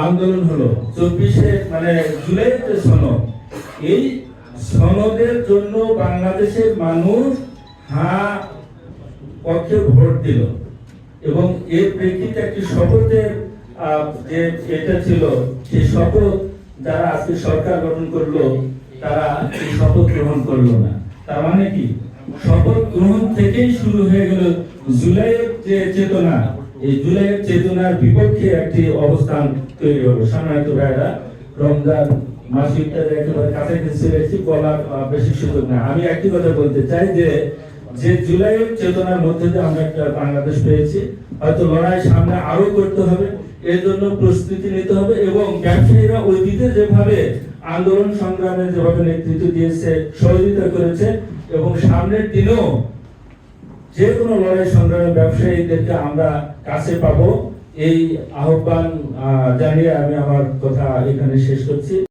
আন্দোলন হলো 24 মানে জুলাই যে সনদ, এই সনদের জন্য বাংলাদেশের মানুষ হ্যাঁ পক্ষে ভোট দিল এবং এর প্রেক্ষিতে একটি শপথের যে এটা ছিল সেই শপথ যারা আজকে সরকার গঠন করলো তারা এই শপথ গ্রহণ করলো না। তার মানে কি শপথ গ্রহণ থেকেই শুরু হয়ে গেল জুলাইয়ের যে চেতনা, এই জুলাইয়ের চেতনার বিপক্ষে একটি অবস্থান তৈরি হলো। সম্মানিত ভাইরা, রমজান মাস ইফতারের একেবারে কাছাকাছি এসেছি, বলার বেশি সুযোগ না। আমি একটি কথা বলতে চাই যে জুলাইয়ের চেতনার মধ্যে দিয়ে আমরা একটা বাংলাদেশ পেয়েছি, হয়তো লড়াই সামনে আরো করতে হবে, এর জন্য প্রস্তুতি নিতে হবে এবং ব্যবসায়ীরা অতীতে যেভাবে আন্দোলন সংগ্রামে যেভাবে নেতৃত্ব দিয়েছে, সহযোগিতা করেছে এবং সামনের দিনেও যে কোনো লড়াই সংগ্রামে ব্যবসায়ীদেরকে আমরা কাছে পাবো, এই আহ্বান জানিয়ে আমি আমার কথা এখানে শেষ করছি।